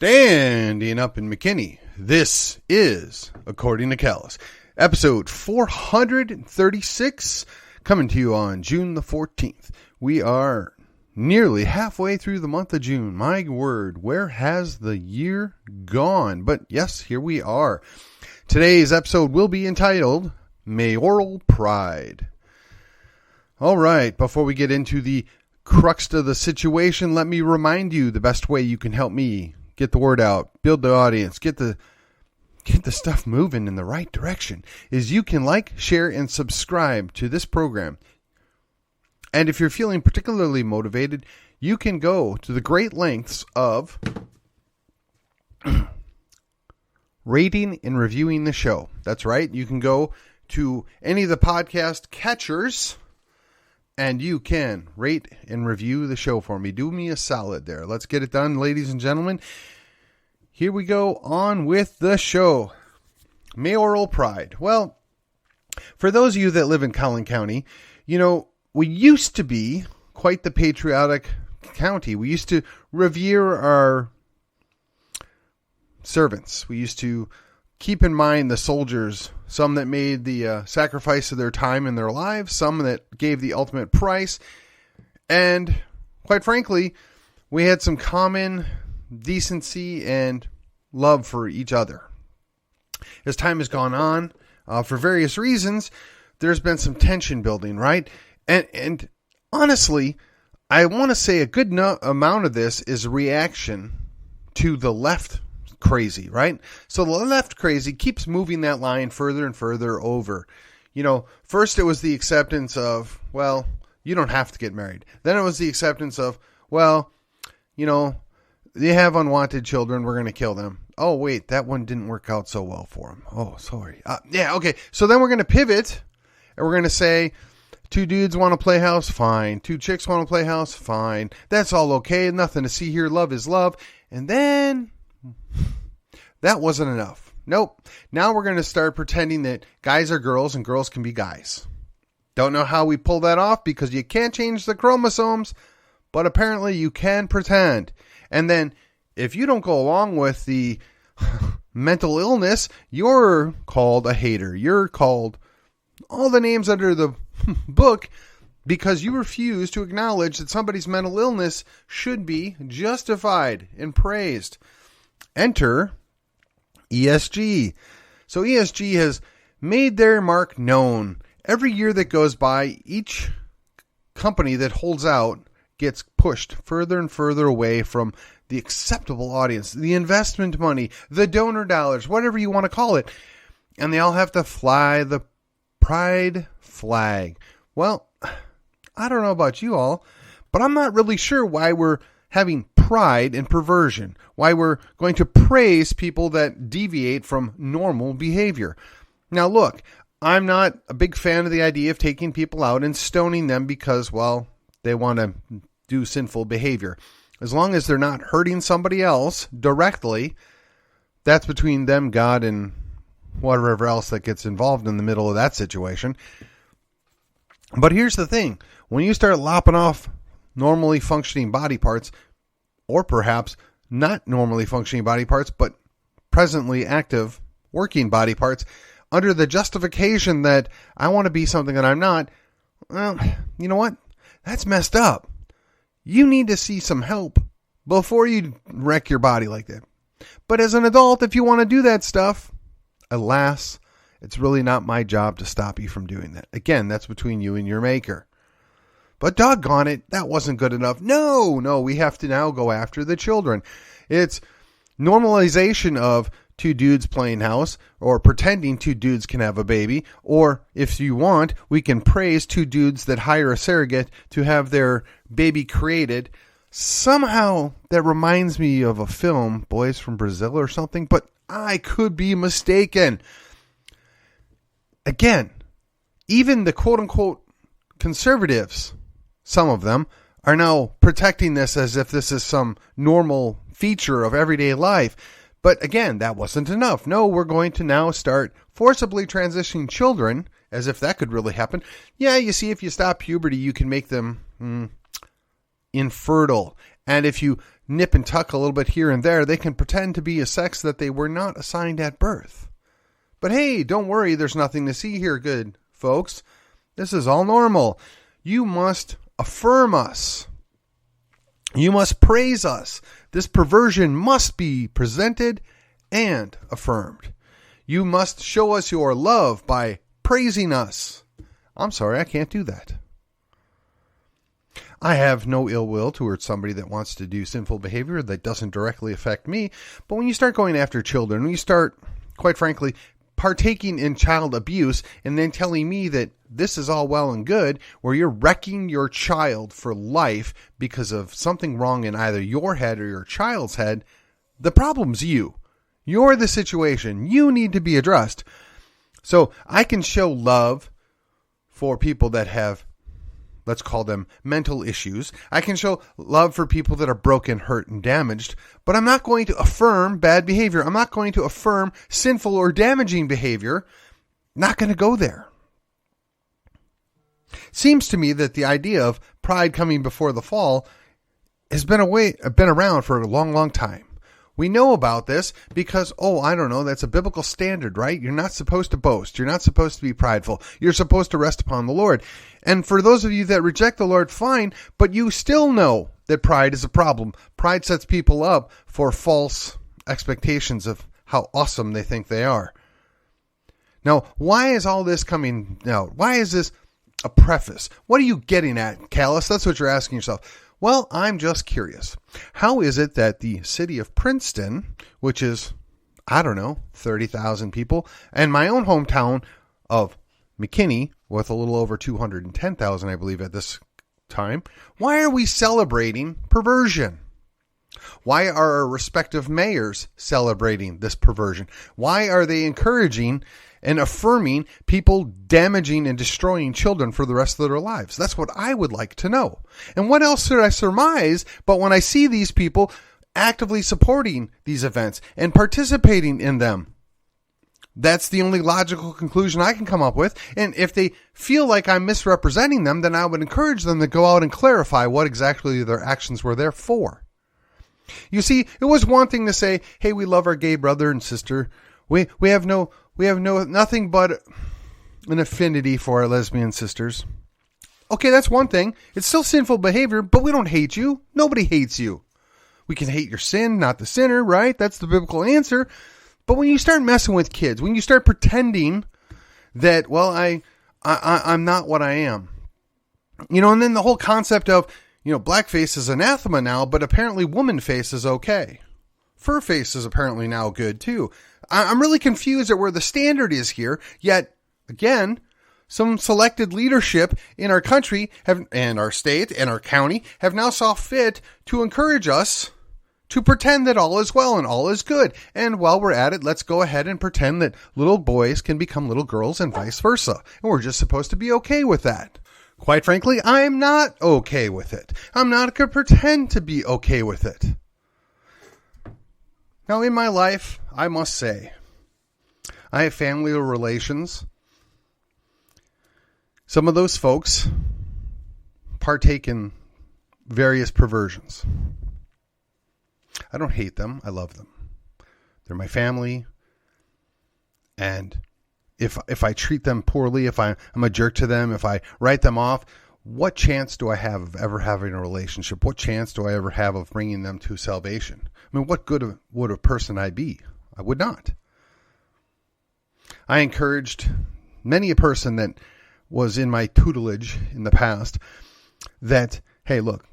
Standing up in McKinney, this is According to Callus, episode 436, coming to you on June the 14th. We are nearly halfway through the month of June. My word, where has the year gone? But yes, here we are. Today's episode will be entitled Mayoral Pride. All right, before we get into the crux of the situation, let me remind you the best way you can help me get the word out, build the audience, get the stuff moving in the right direction is you can like, share, and subscribe to this program. And if you're feeling particularly motivated, you can go to the great lengths of rating and reviewing the show. That's right. You can go to any of the podcast catchers and you can rate and review the show for me. Do me a solid there. Let's get it done, ladies and gentlemen. Here we go on with the show. Mayoral Pride. Well, for those of you that live in Collin County, you know, we used to be quite the patriotic county. We used to revere our servants. We used to keep in mind the soldiers, some that made the sacrifice of their time and their lives, some that gave the ultimate price. And quite frankly, we had some common decency and love for each other. As time has gone on, for various reasons, there's been some tension building, right? And honestly, I want to say a good amount of this is a reaction to the left crazy, right? So the left crazy keeps moving that line further and further over. You know, first it was the acceptance of, well, you don't have to get married. Then it was the acceptance of, well, you know, they have unwanted children, we're going to kill them. Oh, wait, that one didn't work out so well for them. Oh, sorry. Yeah, okay. So then we're going to pivot and we're going to say, two dudes want to play house? Fine. Two chicks want to play house? Fine. That's all okay. Nothing to see here. Love is love. And then that wasn't enough. Nope. Now we're going to start pretending that guys are girls and girls can be guys. Don't know how we pull that off because you can't change the chromosomes, but apparently you can pretend. And then if you don't go along with the mental illness, you're called a hater. You're called all the names under the book because you refuse to acknowledge that somebody's mental illness should be justified and praised. Enter ESG. So ESG has made their mark known. Every year that goes by, each company that holds out gets pushed further and further away from the acceptable audience, the investment money, the donor dollars, whatever you want to call it. And they all have to fly the pride flag. Well, I don't know about you all, but I'm not really sure why we're having pride and perversion, why we're going to praise people that deviate from normal behavior. Now, look, I'm not a big fan of the idea of taking people out and stoning them because, well, they want to do sinful behavior. As long as they're not hurting somebody else directly, that's between them, God, and whatever else that gets involved in the middle of that situation. But here's the thing. When you start lopping off normally functioning body parts, or perhaps not normally functioning body parts, but presently active working body parts, under the justification that I want to be something that I'm not, well, you know what? That's messed up. You need to see some help before you wreck your body like that. But as an adult, if you want to do that stuff, alas, it's really not my job to stop you from doing that. Again, that's between you and your maker. But doggone it, that wasn't good enough. No, we have to now go after the children. It's normalization of two dudes playing house or pretending two dudes can have a baby. Or if you want, we can praise two dudes that hire a surrogate to have their baby created. Somehow that reminds me of a film, Boys from Brazil or something, but I could be mistaken. Again, even the quote-unquote conservatives, some of them, are now protecting this as if this is some normal feature of everyday life. But again, that wasn't enough. No, we're going to now start forcibly transitioning children, as if that could really happen. Yeah, you see, if you stop puberty, you can make them infertile. And if you nip and tuck a little bit here and there. They can pretend to be a sex that they were not assigned at birth. But hey, don't worry, there's nothing to see here, good folks. This is all normal. You must affirm us. You must praise us. This perversion must be presented and affirmed. You must show us your love by praising us. I'm sorry, I can't do that. I have no ill will towards somebody that wants to do sinful behavior that doesn't directly affect me. But when you start going after children, when you start, quite frankly, partaking in child abuse and then telling me that this is all well and good, where you're wrecking your child for life because of something wrong in either your head or your child's head, the problem's you. You're the situation. You need to be addressed. So I can show love for people that have, let's call them mental issues. I can show love for people that are broken, hurt, and damaged, but I'm not going to affirm bad behavior. I'm not going to affirm sinful or damaging behavior. Not going to go there. Seems to me that the idea of pride coming before the fall has been around for a long, long time. We know about this because, that's a biblical standard, right? You're not supposed to boast. You're not supposed to be prideful. You're supposed to rest upon the Lord. And for those of you that reject the Lord, fine, but you still know that pride is a problem. Pride sets people up for false expectations of how awesome they think they are. Now, why is all this coming out? Why is this a preface? What are you getting at, Callus? That's what you're asking yourself. Well, I'm just curious. How is it that the city of Princeton, which is, 30,000 people, and my own hometown of McKinney, with a little over 210,000, I believe, at this time, why are we celebrating perversion? Why are our respective mayors celebrating this perversion? Why are they encouraging and affirming people damaging and destroying children for the rest of their lives? That's what I would like to know. And what else should I surmise but when I see these people actively supporting these events and participating in them? That's the only logical conclusion I can come up with. And if they feel like I'm misrepresenting them, then I would encourage them to go out and clarify what exactly their actions were there for. You see, it was one thing to say, hey, we love our gay brother and sister. We have nothing but an affinity for our lesbian sisters. Okay, that's one thing. It's still sinful behavior, but we don't hate you. Nobody hates you. We can hate your sin, not the sinner, right? That's the biblical answer. But when you start messing with kids, when you start pretending that, I'm not what I am, and then the whole concept of, blackface is anathema now, but apparently woman face is okay. Fur face is apparently now good too. I'm really confused at where the standard is here, yet, again, some selected leadership in our country and our state and our county have now saw fit to encourage us to pretend that all is well and all is good. And while we're at it, let's go ahead and pretend that little boys can become little girls and vice versa. And we're just supposed to be okay with that. Quite frankly, I'm not okay with it. I'm not going to pretend to be okay with it. Now, in my life, I must say, I have family relations. Some of those folks partake in various perversions. I don't hate them. I love them. They're my family. And if I treat them poorly, if I'm a jerk to them, if I write them off, what chance do I have of ever having a relationship? What chance do I ever have of bringing them to salvation? I mean, what good would a person I be? I would not. I encouraged many a person that was in my tutelage in the past that, hey, look,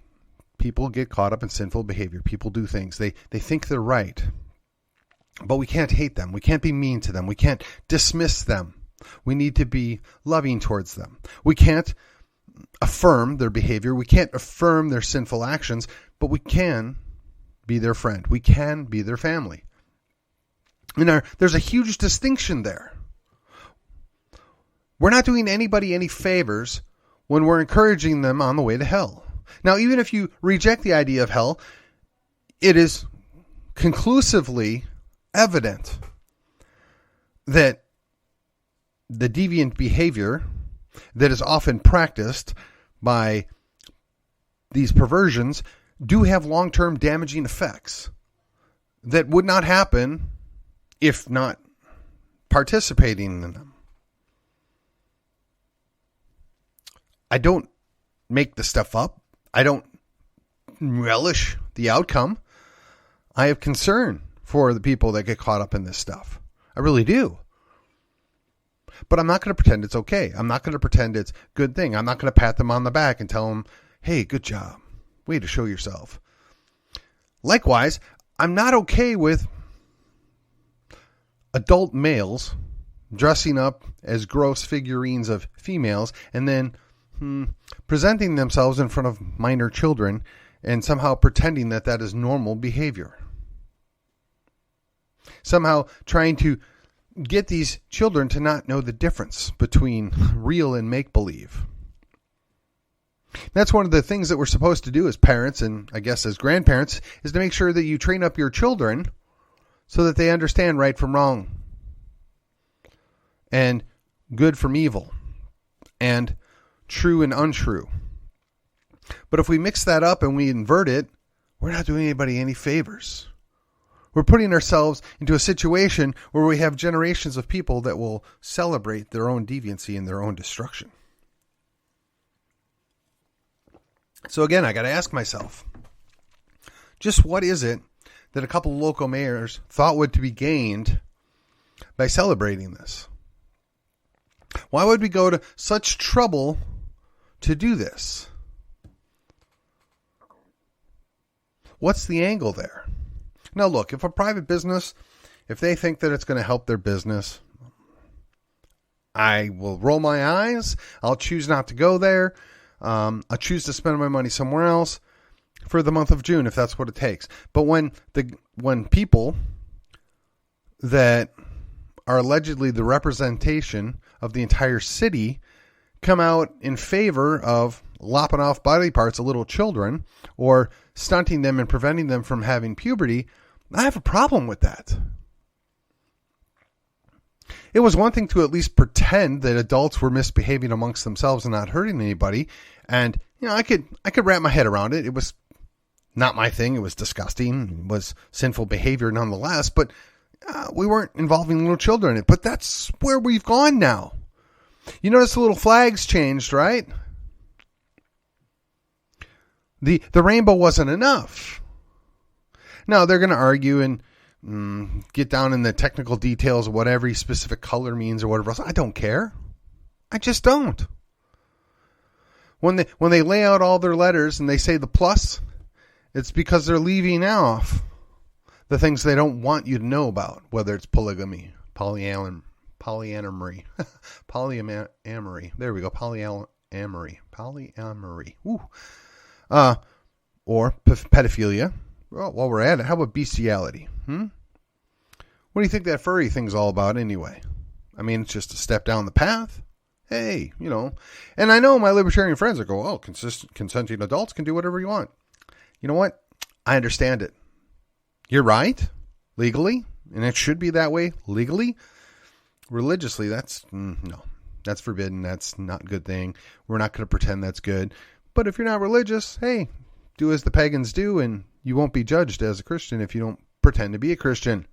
people get caught up in sinful behavior. People do things. They think they're right. But we can't hate them. We can't be mean to them. We can't dismiss them. We need to be loving towards them. We can't affirm their behavior. We can't affirm their sinful actions, but we can be their friend. We can be their family. And there's a huge distinction there. We're not doing anybody any favors when we're encouraging them on the way to hell. Now, even if you reject the idea of hell, it is conclusively evident that the deviant behavior that is often practiced by these perversions do have long-term damaging effects that would not happen if not participating in them. I don't make the stuff up. I don't relish the outcome. I have concern for the people that get caught up in this stuff. I really do. But I'm not going to pretend it's okay. I'm not going to pretend it's a good thing. I'm not going to pat them on the back and tell them, hey, good job. Way to show yourself. Likewise, I'm not okay with adult males dressing up as gross figurines of females and then presenting themselves in front of minor children and somehow pretending that that is normal behavior. Somehow trying to get these children to not know the difference between real and make-believe. That's one of the things that we're supposed to do as parents and I guess as grandparents is to make sure that you train up your children so that they understand right from wrong and good from evil and true and untrue. But if we mix that up and we invert it, we're not doing anybody any favors. We're putting ourselves into a situation where we have generations of people that will celebrate their own deviancy and their own destruction. So again, I got to ask myself, just what is it that a couple of local mayors thought would to be gained by celebrating this? Why would we go to such trouble to do this? What's the angle there? Now look, if a private business, if they think that it's going to help their business, I will roll my eyes. I'll choose not to go there. I'll choose to spend my money somewhere else for the month of June if that's what it takes. But when people that are allegedly the representation of the entire city come out in favor of lopping off body parts of little children or stunting them and preventing them from having puberty, I have a problem with that. It was one thing to at least pretend that adults were misbehaving amongst themselves and not hurting anybody. And, I could wrap my head around it. It was not my thing. It was disgusting. It was sinful behavior nonetheless. But we weren't involving little children in it. But that's where we've gone now. You notice the little flags changed, right? The rainbow wasn't enough. Now, they're going to argue and get down in the technical details of what every specific color means or whatever else. I don't care. I just don't. When they lay out all their letters and they say the plus, it's because they're leaving off the things they don't want you to know about, whether it's polygamy, polyamory, polyamory. There we go, polyamory. Woo. Or pedophilia. Well, while we're at it, how about bestiality? What do you think that furry thing's all about anyway? I mean, it's just a step down the path. Hey, And I know my libertarian friends that go, consenting adults can do whatever you want. You know what? I understand it. You're right. Legally. And it should be that way. Legally. Religiously, that's forbidden. That's not a good thing. We're not going to pretend that's good. But if you're not religious, hey, do as the pagans do, and you won't be judged as a Christian if you don't pretend to be a Christian.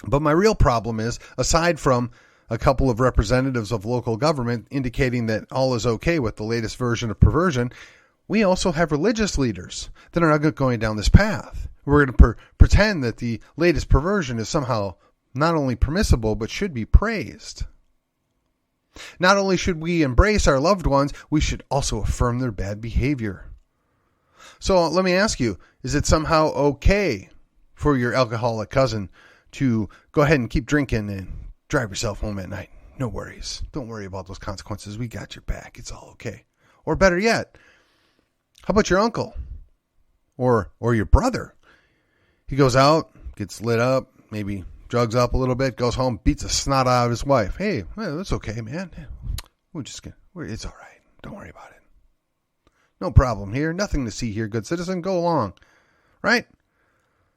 But my real problem is, aside from a couple of representatives of local government indicating that all is okay with the latest version of perversion, we also have religious leaders that are not going down this path. We're going to pretend that the latest perversion is somehow not only permissible, but should be praised. Not only should we embrace our loved ones, we should also affirm their bad behavior. So let me ask you, is it somehow okay for your alcoholic cousin to go ahead and keep drinking and drive yourself home at night? No worries. Don't worry about those consequences. We got your back. It's all okay. Or better yet, how about your uncle or your brother? He goes out, gets lit up, maybe drugs up a little bit, goes home, beats the snot out of his wife. Hey, well, that's okay, man. It's all right. Don't worry about it. No problem here. Nothing to see here, good citizen. Go along. Right?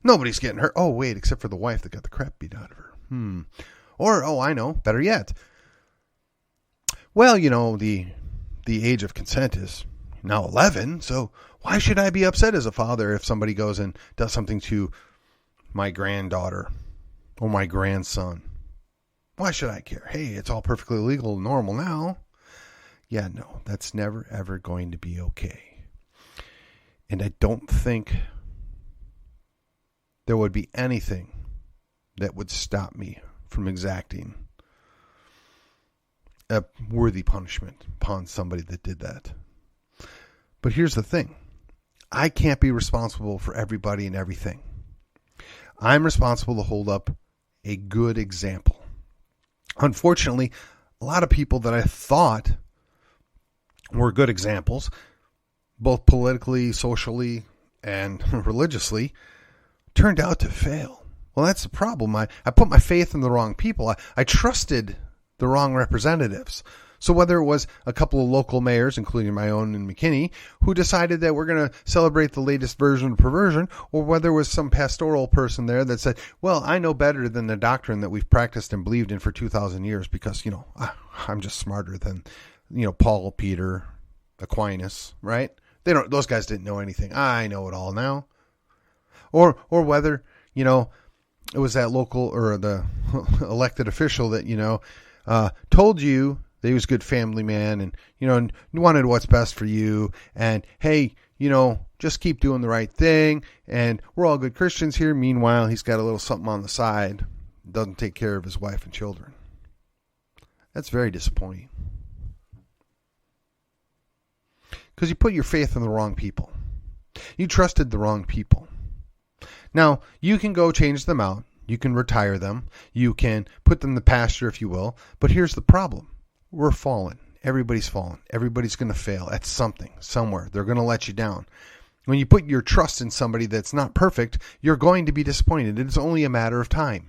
Nobody's getting hurt. Oh, wait, except for the wife that got the crap beat out of her. Or, I know, better yet. Well, the age of consent is, now 11, so why should I be upset as a father if somebody goes and does something to my granddaughter or my grandson? Why should I care? Hey, it's all perfectly legal and normal now. Yeah, no, that's never, ever going to be okay. And I don't think there would be anything that would stop me from exacting a worthy punishment upon somebody that did that. But here's the thing. I can't be responsible for everybody and everything. I'm responsible to hold up a good example. Unfortunately, a lot of people that I thought were good examples, both politically, socially, and religiously, turned out to fail. Well, that's the problem. I put my faith in the wrong people. I trusted the wrong representatives. So whether it was a couple of local mayors, including my own in McKinney, who decided that we're going to celebrate the latest version of perversion, or whether it was some pastoral person there that said, well, I know better than the doctrine that we've practiced and believed in for 2,000 years because, I'm just smarter than, Paul, Peter, Aquinas, right? Those guys didn't know anything. I know it all now. Or whether, it was that local or the elected official that, told you that he was a good family man and, wanted what's best for you. And, hey, just keep doing the right thing. And we're all good Christians here. Meanwhile, he's got a little something on the side. Doesn't take care of his wife and children. That's very disappointing. Because you put your faith in the wrong people. You trusted the wrong people. Now, you can go change them out. You can retire them. You can put them in the pasture, if you will. But here's the problem. We're fallen. Everybody's fallen. Everybody's going to fail at something, somewhere. They're going to let you down. When you put your trust in somebody that's not perfect, you're going to be disappointed. It's only a matter of time.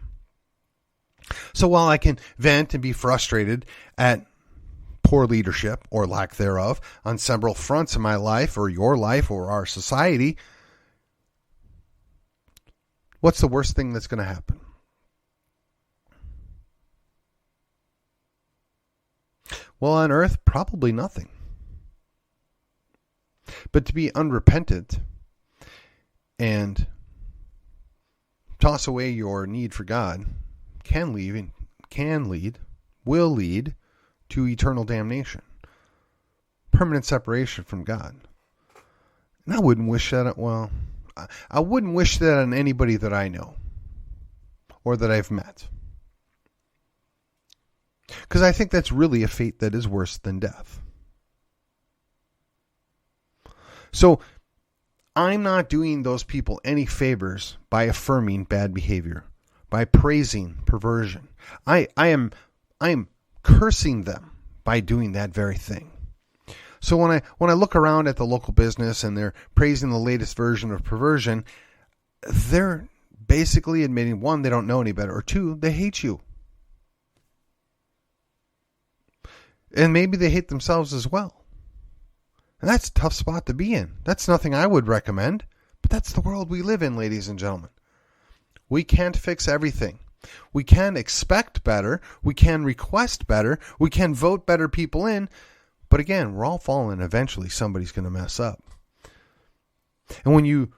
So while I can vent and be frustrated at poor leadership or lack thereof on several fronts in my life or your life or our society, what's the worst thing that's going to happen? Well, on earth, probably nothing. But to be unrepentant and toss away your need for God will lead to eternal damnation, permanent separation from God. And I wouldn't wish that. Well, I wouldn't wish that on anybody that I know or that I've met. Because I think that's really a fate that is worse than death. So I'm not doing those people any favors by affirming bad behavior, by praising perversion. I am cursing them by doing that very thing. So when I look around at the local business and they're praising the latest version of perversion, they're basically admitting, one, they don't know any better, or two, they hate you. And maybe they hate themselves as well. And that's a tough spot to be in. That's nothing I would recommend, but that's the world we live in, ladies and gentlemen. We can't fix everything. We can expect better. We can request better. We can vote better people in. But again, we're all fallen. Eventually, somebody's going to mess up. And when you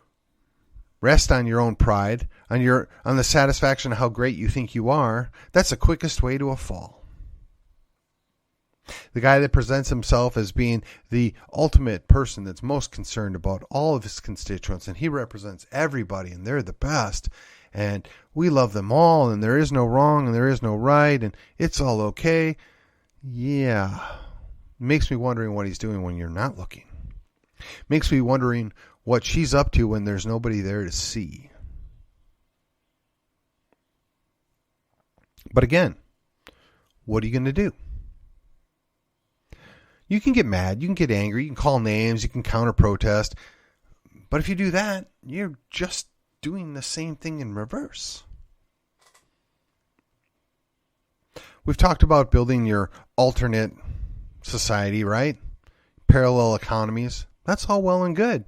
rest on your own pride, on the satisfaction of how great you think you are, that's the quickest way to a fall. The guy that presents himself as being the ultimate person that's most concerned about all of his constituents, and he represents everybody, and they're the best, and we love them all, and there is no wrong, and there is no right, and it's all okay. Yeah. Makes me wondering what he's doing when you're not looking. Makes me wondering what she's up to when there's nobody there to see. But again, what are you going to do? You can get mad, you can get angry, you can call names, you can counter-protest. But if you do that, you're just doing the same thing in reverse. We've talked about building your alternate society, right? Parallel economies. That's all well and good.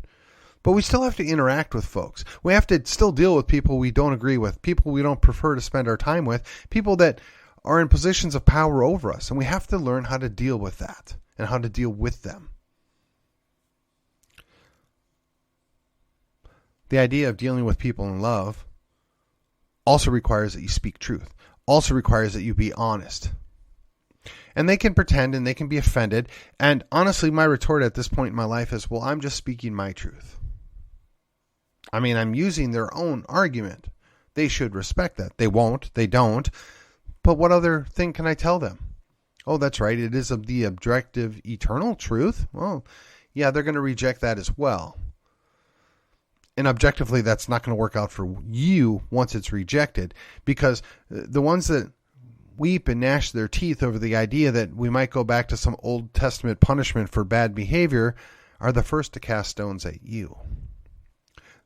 But we still have to interact with folks. We have to still deal with people we don't agree with, people we don't prefer to spend our time with, people that are in positions of power over us. And we have to learn how to deal with that and how to deal with them. The idea of dealing with people in love also requires that you speak truth, also requires that you be honest. And they can pretend and they can be offended. And honestly, my retort at this point in my life is, well, I'm just speaking my truth. I mean, I'm using their own argument. They should respect that. They won't. They don't. But what other thing can I tell them? Oh, that's right. It is of the objective, eternal truth. Well, yeah, they're going to reject that as well. And objectively, that's not going to work out for you once it's rejected, because the ones that weep and gnash their teeth over the idea that we might go back to some Old Testament punishment for bad behavior are the first to cast stones at you.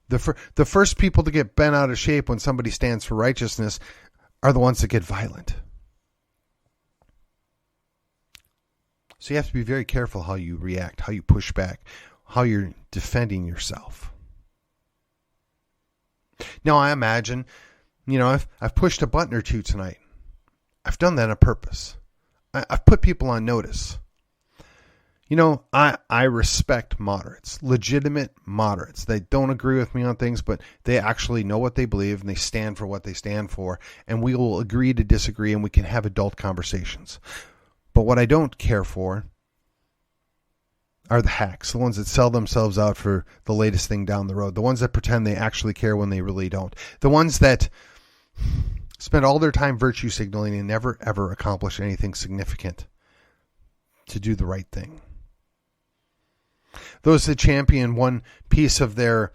The first people to get bent out of shape when somebody stands for righteousness are the ones that get violent. So you have to be very careful how you react, how you push back, how you're defending yourself. Now, I imagine, I've pushed a button or two tonight. I've done that on purpose. I've put people on notice. I respect moderates, legitimate moderates. They don't agree with me on things, but they actually know what they believe and they stand for what they stand for. And we will agree to disagree and we can have adult conversations. But what I don't care for are the hacks, the ones that sell themselves out for the latest thing down the road, the ones that pretend they actually care when they really don't, the ones that spend all their time virtue signaling and never, ever accomplish anything significant to do the right thing. Those that champion one piece of their,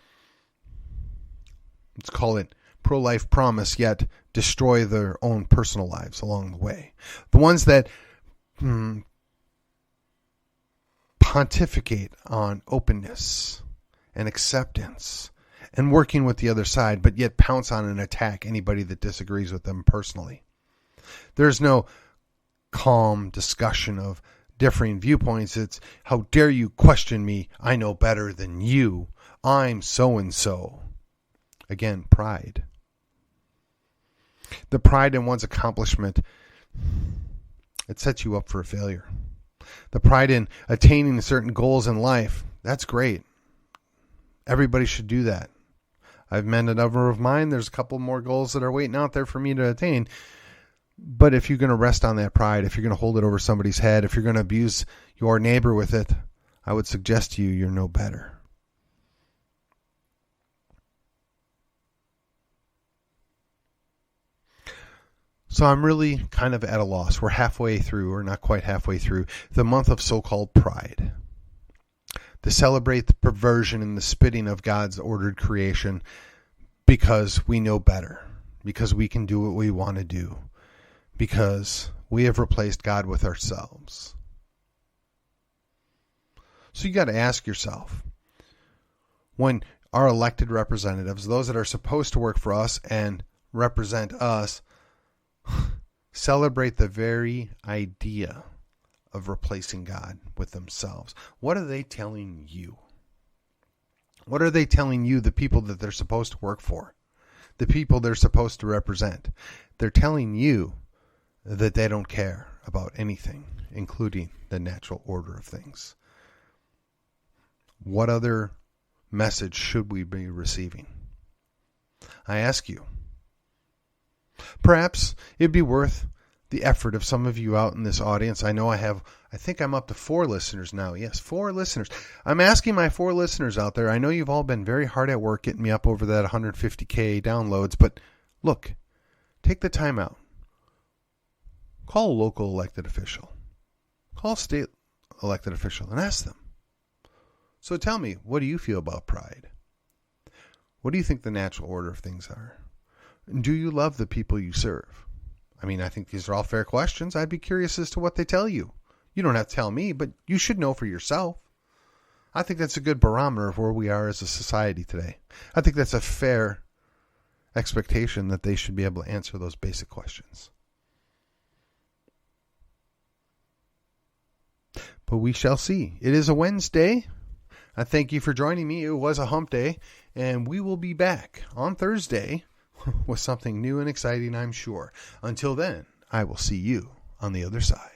let's call it, pro-life promise, yet destroy their own personal lives along the way. The ones that pontificate on openness and acceptance and working with the other side, but yet pounce on and attack anybody that disagrees with them personally. There's no calm discussion of differing viewpoints. It's, how dare you question me? I know better than you. I'm so-and-so. Again, pride. The pride in one's accomplishment, it sets you up for a failure. The pride in attaining certain goals in life, that's great. Everybody should do that. I've met a number of mine. There's a couple more goals that are waiting out there for me to attain. But if you're going to rest on that pride, if you're going to hold it over somebody's head, if you're going to abuse your neighbor with it, I would suggest to you, you're no better. So I'm really kind of at a loss. We're halfway through, or not quite halfway through, the month of so-called Pride. To celebrate the perversion and the spitting of God's ordered creation because we know better, because we can do what we want to do, because we have replaced God with ourselves. So you got to ask yourself, when our elected representatives, those that are supposed to work for us and represent us, celebrate the very idea of replacing God with themselves, what are they telling you? What are they telling you, the people that they're supposed to work for, the people they're supposed to represent? They're telling you that they don't care about anything, including the natural order of things. What other message should we be receiving? I ask you. Perhaps it'd be worth the effort of some of you out in this audience. I know I think I'm up to 4 listeners now. Yes, 4 listeners. I'm asking my 4 listeners out there. I know you've all been very hard at work getting me up over that 150K downloads, but look, take the time out. Call a local elected official. Call a state elected official and ask them. So tell me, what do you feel about pride? What do you think the natural order of things are? Do you love the people you serve? I mean, I think these are all fair questions. I'd be curious as to what they tell you. You don't have to tell me, but you should know for yourself. I think that's a good barometer of where we are as a society today. I think that's a fair expectation that they should be able to answer those basic questions. But we shall see. It is a Wednesday. I thank you for joining me. It was a hump day, and we will be back on Thursday with something new and exciting, I'm sure. Until then, I will see you on the other side.